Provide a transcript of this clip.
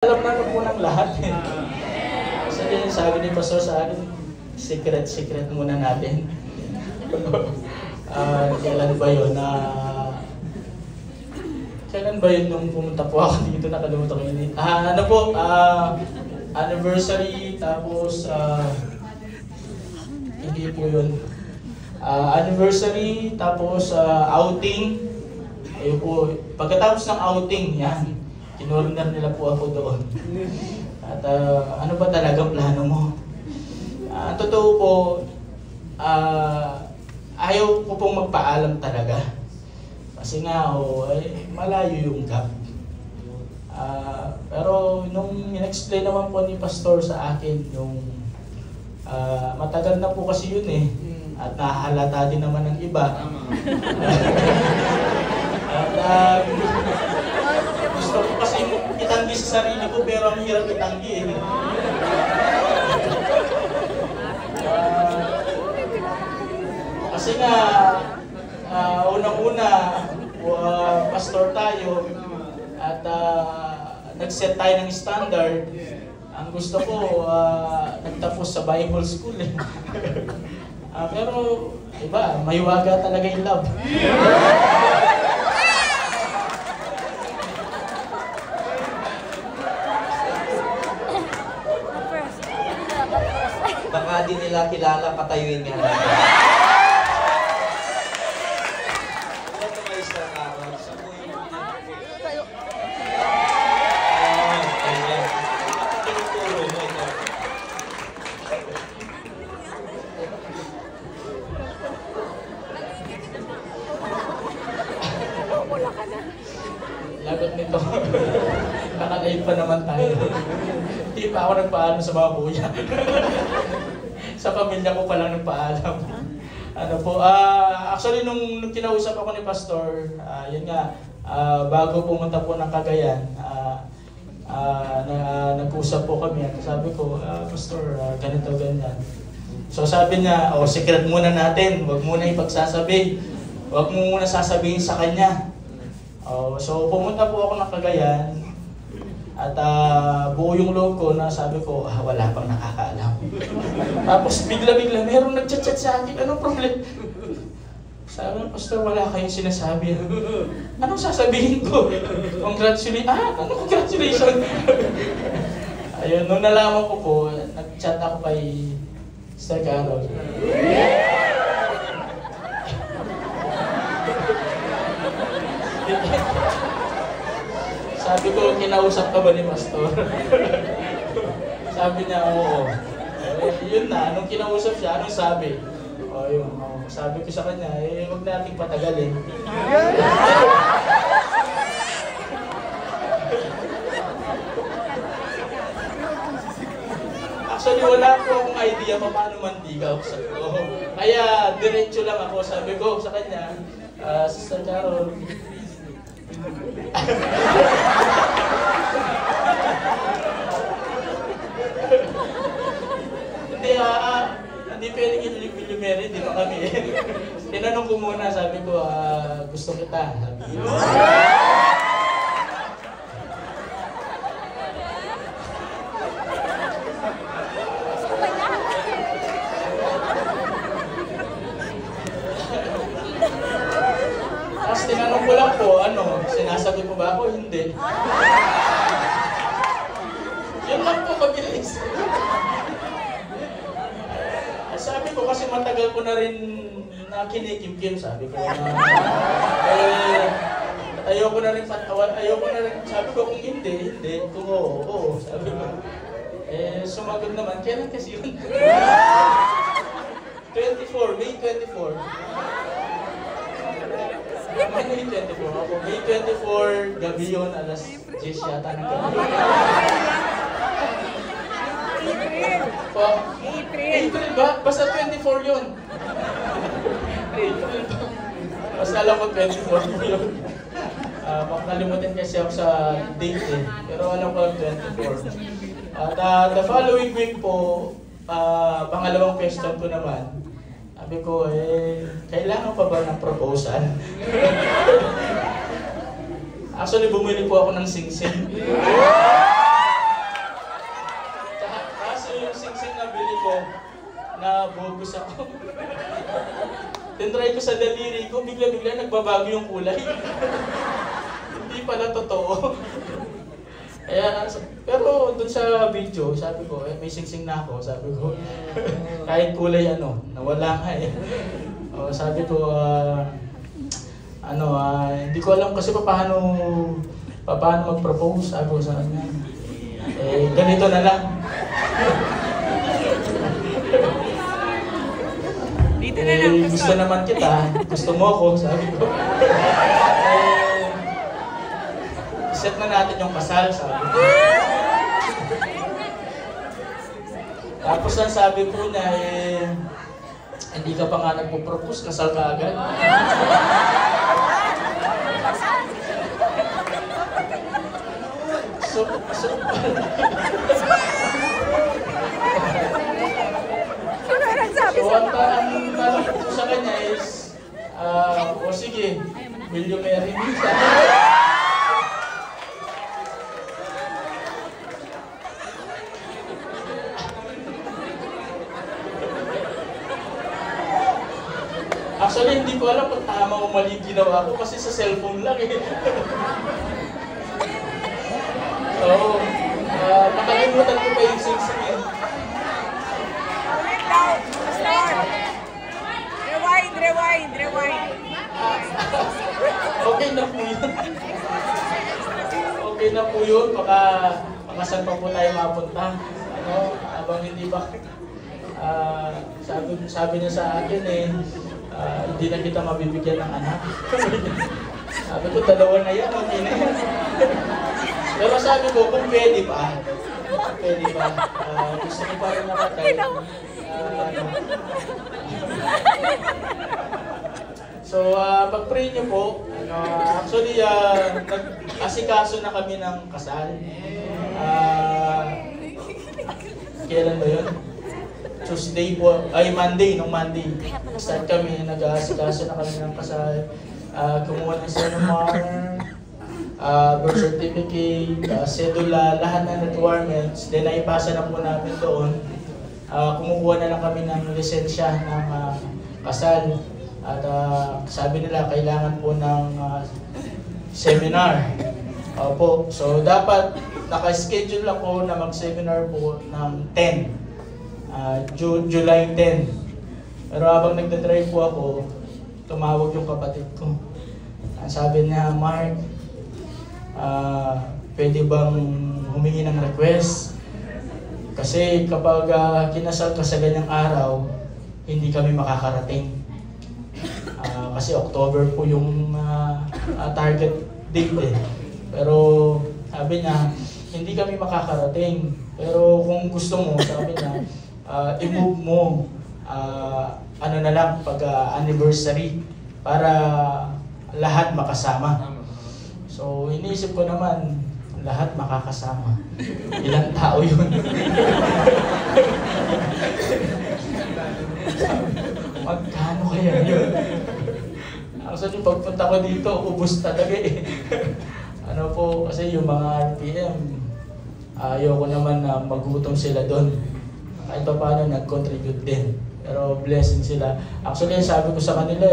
Alam na po ng lahat eh. Kasi din sabi ni Pastor sa akin, secret muna natin. Kailan ba yun? Kailan ba yun nung pumunta po ako dito? Nakalimutan ko yun. Anniversary, tapos hindi po yun. Anniversary, tapos outing. Ayun po, pagkatapos ng outing, yan. Kinurner nila po ako doon. At ano ba talagang plano mo? Totoo po, ayaw ko pong magpaalam talaga. Kasi nga, malayo yung gap. Pero nung in-explain naman po ni Pastor sa akin, yung matagal na po kasi yun eh. At nahahalata din naman ng iba. At gusto ko kasi itanggi sa sarili ko, pero ang hirap itanggi eh. Kasi nga, unang-una, pastor tayo, at nag-set tayo ng standard. Ang gusto ko, nagtapos sa Bible school eh. Pero, iba, mahiwaga talaga yung love. Baka di nila kilala, patayuin nga natin. Ito may isang araw. Sa buhay mo tayo. Ayan. Tinuturo mo ito. Lagot nito. Nakalive pa naman tayo. Hindi pa ako nagpaalam sa mga buya. Sa pamilya ko pa lang nagpaalam. Ano po, actually nung kinausap ako ni Pastor, yun nga, bago pumunta po ng Cagayan, nag-usap po kami at sabi ko, Pastor, ganito, ganyan. So sabi niya, secret muna natin, wag muna ipagsasabi. Wag mo muna sasabihin sa kanya. So pumunta po ako ng Cagayan. At buo yung loob ko na sabi ko, wala pang nakakaalam. Tapos bigla-bigla, merong nag-chat-chat sa akin, anong problem? Sabi ng Pastor, wala kayong sinasabi. Anong sasabihin ko? Congratulations. Anong congratulations? Ayun, nung nalaman ko po, nag-chat ako kay Sir Carol. Sabi ko, kinausap ka ba ni Pastor? Sabi niya, oo. Yun na, nung kinausap siya, anong sabi? Sabi ko sa kanya, huwag nating patagalin. Actually, wala po akong idea pa paano mandigaw sa ko. Kaya, diretso lang ako. Sabi ko sa kanya, Sister Carol, hindi pwedeng ilimeri, di ba kami eh. Tinanong ko muna, sabi ko, gusto kita. Sabi ko. Tapos tinanong ko lang po, sinasagot mo ba ako? Hindi. Yun lang po, mabilis. Sabi ko kasi matagal ko na rin kinikim-kim, sabi ko ayoko na rin, sabi ko kung hindi, kung oo, sabi ko. Sumagot naman, kailan kasi yun? 24, May 24. May 24 ako. May 24, gabi yun, alas 10 yata ng gabi. April ba? Basta 24 yun. April. Basta alam ko 24 yun. Makalimutin kasi ako sa date eh. Pero alam ko 24. At the following week po, pangalawang question ko naman, sabi ko, kailangan pa ba ng proposal? Actually, bumili po ako ng sing-sing. ko sa daliri ko, bigla-bigla nagbabago yung kulay. Hindi pala totoo. Kaya, pero dun sa video, sabi ko, may singsing na ako, sabi ko. Kahit kulay nawala nga eh. Sabi ko, hindi ko alam kasi paano mag-propose, sabi ko sa kanya. Ganito na lang. Dito na lang. Gusto naman kita, gusto mo ako, sabi ko. Set na natin yung kasal, sabi ko. Tapos ang sabi po niya, hindi ka pa nga nagpo-propose, kasal ka agad. So, ang tanong ko sa kanya is, sige, will you marry me? Actually, hindi ko alam kung tama o mali ginawa ko kasi sa cellphone lang eh. So, nakalimutan ko pa yung singsing eh. Rewind. Okay na po yun. Okay na po yun. Baka saan pa po tayo mapunta. Habang hindi ba? Sabi niya sa akin hindi na kita mabibigyan ng anak. Sabi ko, 2 na yan, okay na yan. Pero sabi ko, kung pwede pa, gusto ko pa rin nakatay. So, pag-pray niyo po, actually, nag-asikaso na kami ng kasal. Kailan ba yun? Tuesday po, Monday, nung Monday. Start kami, nag-asikaso na kami ng kasal. Kumuha ng seminar, birth certificate, cedula, lahat ng requirements. Then, naipasa na po namin doon. Kumukuha na lang kami ng lisensya ng kasal. At sabi nila, kailangan po ng seminar. Opo. So, dapat naka-schedule ako na mag-seminar po ng 10. July 10. Pero habang nagdadrive po ako, tumawag yung kapatid ko. Sabi niya, Mark, pwede bang humingi ng request? Kasi kapag kinasal ka sa ganyang araw, hindi kami makakarating. Kasi October po yung target date eh. Pero sabi niya, hindi kami makakarating. Pero kung gusto mo, sabi niya, i-move mo na lang pag anniversary para lahat makasama. So iniisip ko naman, lahat makakasama. Ilang tao yun? Magkano kaya yun? Actually, pagpunta ko dito, ubos talaga eh. Kasi yung mga RPM, ayoko naman na magutom sila doon. Kahit pa paano, nag-contribute din. Pero blessing sila. Actually, sabi ko sa kanila